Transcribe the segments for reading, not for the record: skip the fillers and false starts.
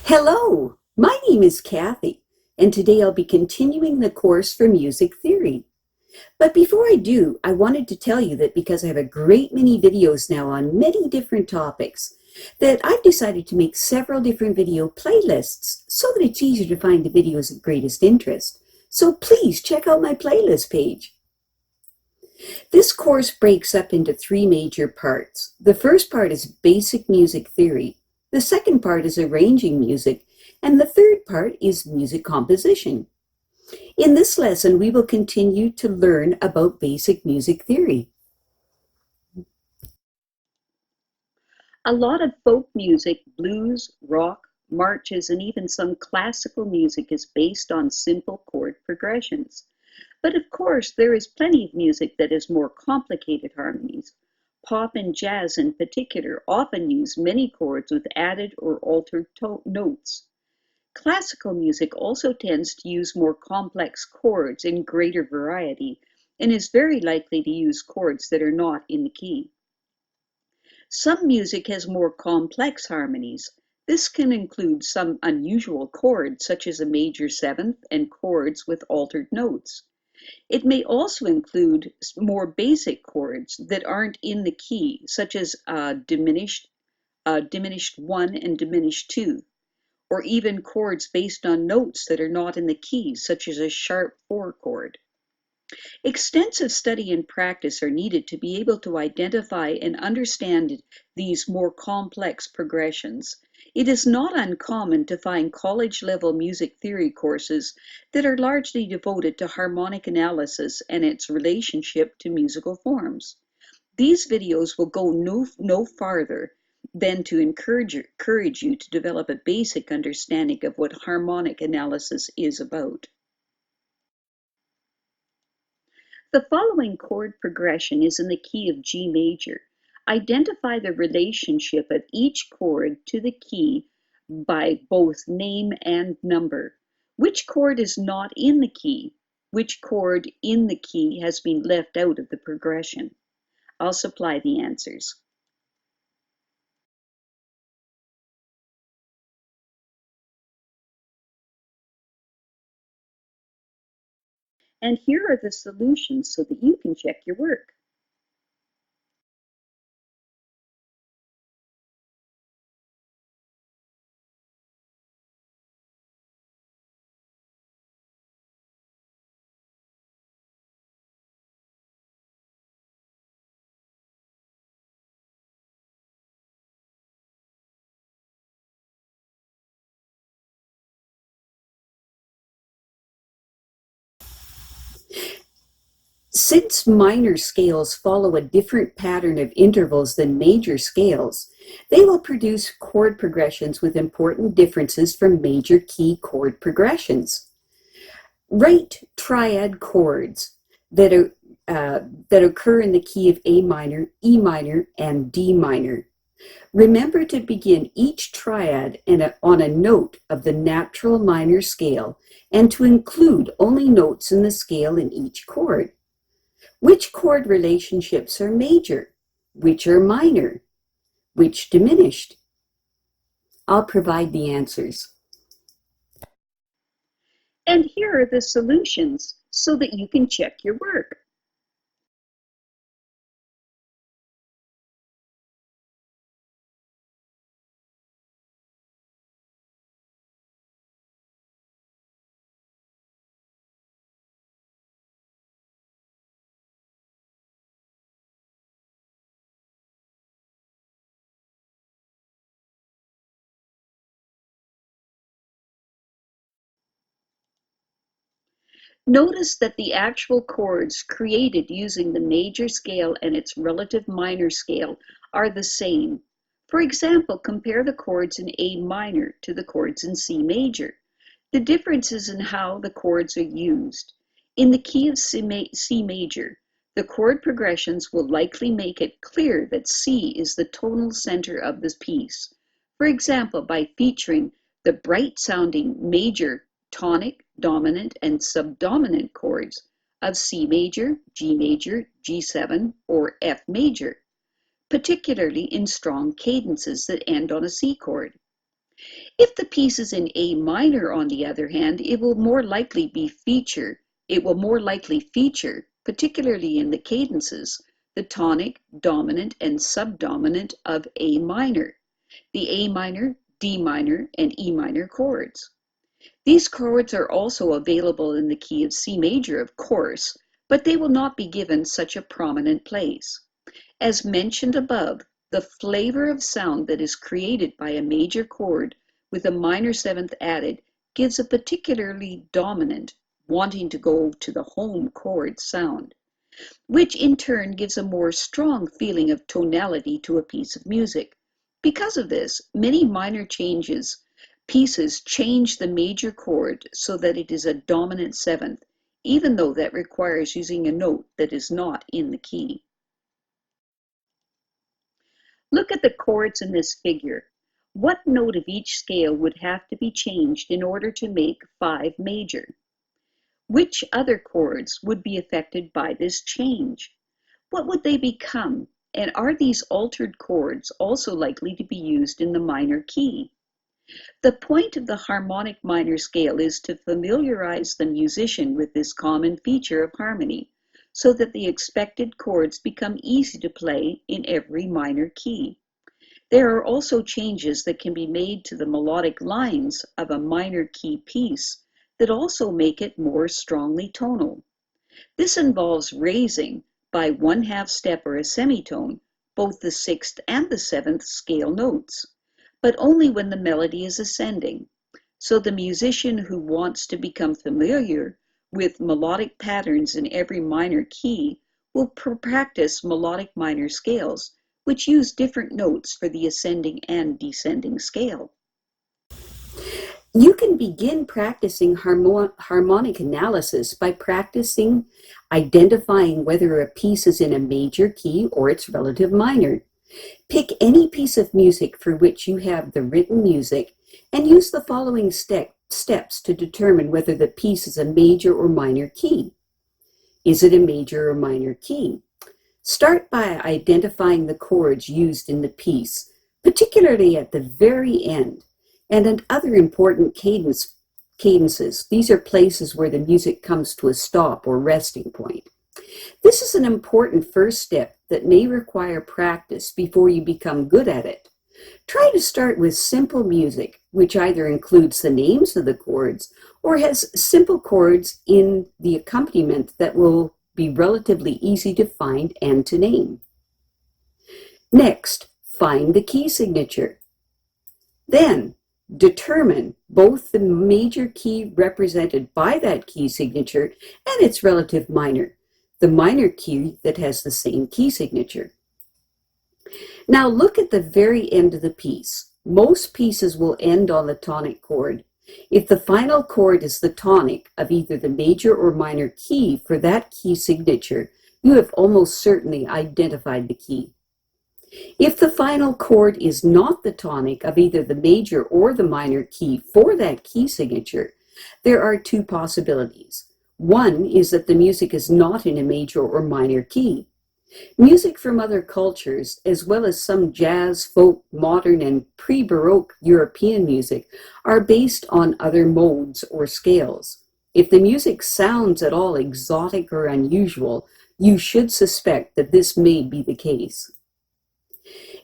Hello, my name is Kathy, and today I'll be continuing the course for music theory. But before I do, I wanted to tell you that because I have a great many videos now on many different topics, that I've decided to make several different video playlists so that it's easier to find the videos of greatest interest. So please check out my playlist page. This course breaks up into three major parts. The first part is basic music theory. The second part is arranging music, and the third part is music composition. In this lesson, we will continue to learn about basic music theory. A lot of folk music, blues, rock, marches, and even some classical music is based on simple chord progressions. But of course, there is plenty of music that has more complicated harmonies. Pop and jazz in particular often use many chords with added or altered notes. Classical music also tends to use more complex chords in greater variety and is very likely to use chords that are not in the key. Some music has more complex harmonies. This can include some unusual chords, such as a major seventh and chords with altered notes. It may also include more basic chords that aren't in the key, such as diminished 1 and diminished 2, or even chords based on notes that are not in the key, such as a sharp 4 chord. Extensive study and practice are needed to be able to identify and understand these more complex progressions. It is not uncommon to find college-level music theory courses that are largely devoted to harmonic analysis and its relationship to musical forms. These videos will go no farther than to encourage you to develop a basic understanding of what harmonic analysis is about. The following chord progression is in the key of G major. Identify the relationship of each chord to the key by both name and number. Which chord is not in the key? Which chord in the key has been left out of the progression? I'll supply the answers. And here are the solutions so that you can check your work. Since minor scales follow a different pattern of intervals than major scales, they will produce chord progressions with important differences from major key chord progressions. Write triad chords that occur in the key of A minor, E minor, and D minor. Remember to begin each triad on a note of the natural minor scale and to include only notes in the scale in each chord. Which chord relationships are major? Which are minor? Which diminished? I'll provide the answers. And here are the solutions so that you can check your work. Notice that the actual chords created using the major scale and its relative minor scale are the same. For example, compare the chords in A minor to the chords in C major. The difference is in how the chords are used. In the key of C major, the chord progressions will likely make it clear that C is the tonal center of this piece. For example, by featuring the bright-sounding major, tonic, dominant, and subdominant chords of C major, G7, or F major, particularly in strong cadences that end on a C chord. If the piece is in A minor, on the other hand, it will more likely feature, particularly in the cadences, the tonic, dominant, and subdominant of A minor, the A minor, D minor, and E minor chords. These chords are also available in the key of C major, of course, but they will not be given such a prominent place. As mentioned above, the flavor of sound that is created by a major chord with a minor seventh added gives a particularly dominant, wanting to go to the home chord sound, which in turn gives a more strong feeling of tonality to a piece of music. Because of this, many minor pieces change the major chord so that it is a dominant seventh, even though that requires using a note that is not in the key. Look at the chords in this figure. What note of each scale would have to be changed in order to make 5 major? Which other chords would be affected by this change? What would they become? And are these altered chords also likely to be used in the minor key? The point of the harmonic minor scale is to familiarize the musician with this common feature of harmony, so that the expected chords become easy to play in every minor key. There are also changes that can be made to the melodic lines of a minor key piece that also make it more strongly tonal. This involves raising, by 1/2 step or a semitone, both the 6th and the 7th scale notes, but only when the melody is ascending. So the musician who wants to become familiar with melodic patterns in every minor key will practice melodic minor scales, which use different notes for the ascending and descending scale. You can begin practicing harmonic analysis by practicing identifying whether a piece is in a major key or its relative minor. Pick any piece of music for which you have the written music and use the following steps to determine whether the piece is a major or minor key. Is it a major or minor key? Start by identifying the chords used in the piece, particularly at the very end, and at other important cadences. These are places where the music comes to a stop or resting point. This is an important first step that may require practice before you become good at it. Try to start with simple music, which either includes the names of the chords or has simple chords in the accompaniment that will be relatively easy to find and to name. Next, find the key signature. Then, determine both the major key represented by that key signature and its relative minor, the minor key that has the same key signature. Now look at the very end of the piece. Most pieces will end on the tonic chord. If the final chord is the tonic of either the major or minor key for that key signature, you have almost certainly identified the key. If the final chord is not the tonic of either the major or the minor key for that key signature, there are 2 possibilities. One is that the music is not in a major or minor key. Music from other cultures, as well as some jazz, folk, modern, and pre-Baroque European music, are based on other modes or scales. If the music sounds at all exotic or unusual, you should suspect that this may be the case.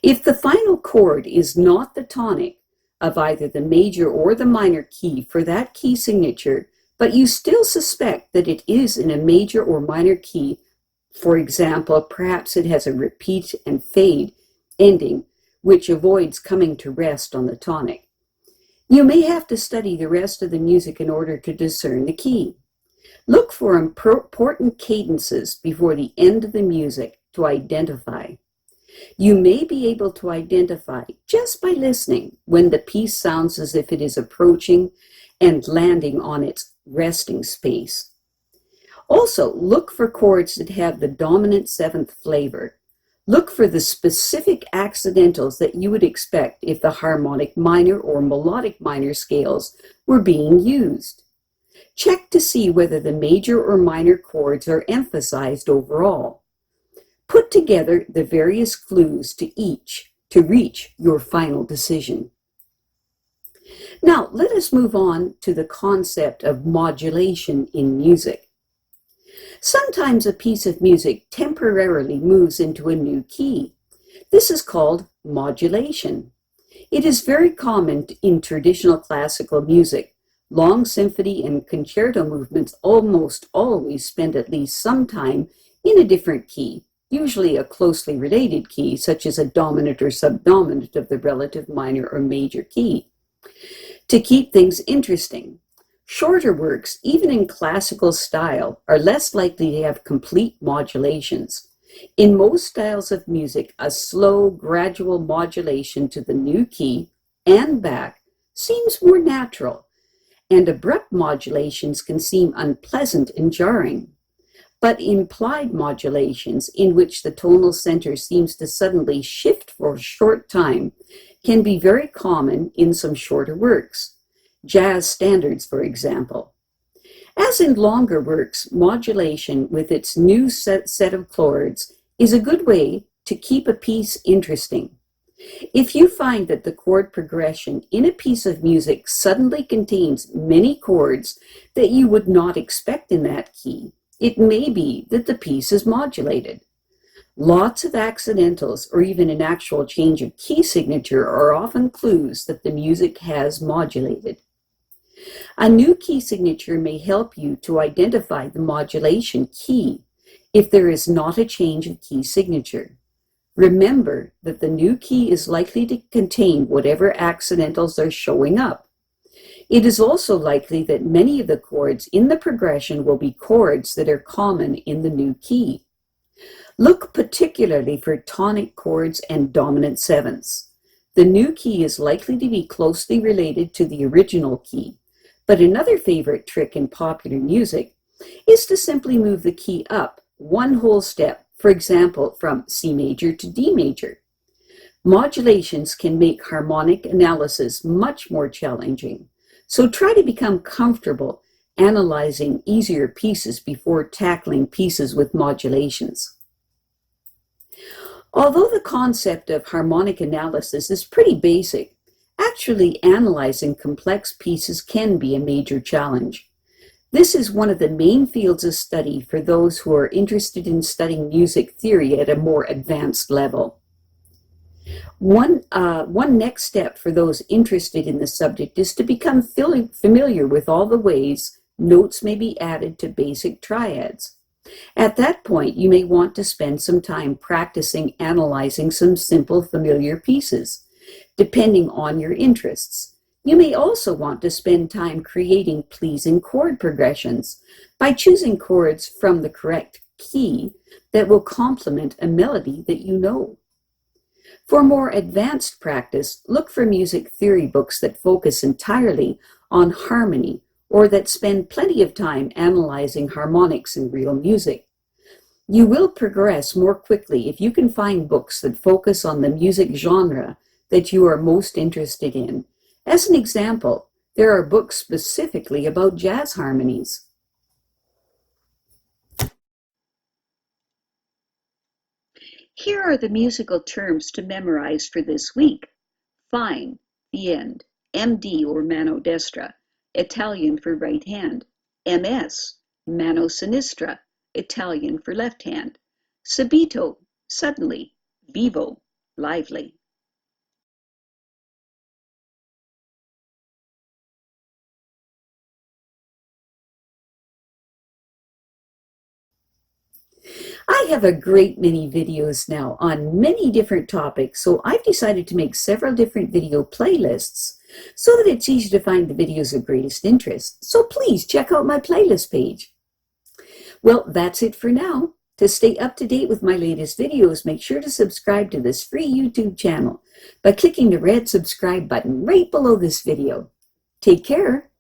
If the final chord is not the tonic of either the major or the minor key for that key signature, but you still suspect that it is in a major or minor key, for example, perhaps it has a repeat and fade ending, which avoids coming to rest on the tonic. You may have to study the rest of the music in order to discern the key. Look for important cadences before the end of the music to identify. You may be able to identify, just by listening, when the piece sounds as if it is approaching and landing on its resting space. Also, look for chords that have the dominant 7th flavor. Look for the specific accidentals that you would expect if the harmonic minor or melodic minor scales were being used. Check to see whether the major or minor chords are emphasized overall. Put together the various clues to each to reach your final decision. Now, let us move on to the concept of modulation in music. Sometimes a piece of music temporarily moves into a new key. This is called modulation. It is very common in traditional classical music. Long symphony and concerto movements almost always spend at least some time in a different key, usually a closely related key, such as a dominant or subdominant of the relative minor or major key, to keep things interesting. Shorter works, even in classical style, are less likely to have complete modulations. In most styles of music, a slow, gradual modulation to the new key and back seems more natural, and abrupt modulations can seem unpleasant and jarring. But implied modulations, in which the tonal center seems to suddenly shift for a short time, can be very common in some shorter works. Jazz standards, for example. As in longer works, modulation with its new set of chords is a good way to keep a piece interesting. If you find that the chord progression in a piece of music suddenly contains many chords that you would not expect in that key, it may be that the piece is modulated. Lots of accidentals or even an actual change of key signature are often clues that the music has modulated. A new key signature may help you to identify the modulation key if there is not a change of key signature. Remember that the new key is likely to contain whatever accidentals are showing up. It is also likely that many of the chords in the progression will be chords that are common in the new key. Look particularly for tonic chords and dominant sevenths. The new key is likely to be closely related to the original key. But another favorite trick in popular music is to simply move the key up one whole step, for example, from C major to D major. Modulations can make harmonic analysis much more challenging, so try to become comfortable analyzing easier pieces before tackling pieces with modulations. Although the concept of harmonic analysis is pretty basic, actually analyzing complex pieces can be a major challenge. This is one of the main fields of study for those who are interested in studying music theory at a more advanced level. One next step for those interested in the subject is to become familiar with all the ways notes may be added to basic triads. At that point, you may want to spend some time practicing analyzing some simple familiar pieces, depending on your interests. You may also want to spend time creating pleasing chord progressions by choosing chords from the correct key that will complement a melody that you know. For more advanced practice, look for music theory books that focus entirely on harmony or that spend plenty of time analyzing harmonics in real music. You will progress more quickly if you can find books that focus on the music genre that you are most interested in. As an example, there are books specifically about jazz harmonies. Here are the musical terms to memorize for this week. Fine, the end. MD or mano destra, Italian for right hand. MS, mano sinistra, Italian for left hand. Subito, suddenly. Vivo, lively. I have a great many videos now on many different topics, so I've decided to make several different video playlists so that it's easy to find the videos of greatest interest. So please check out my playlist page. Well, that's it for now. To stay up to date with my latest videos, make sure to subscribe to this free YouTube channel by clicking the red subscribe button right below this video. Take care.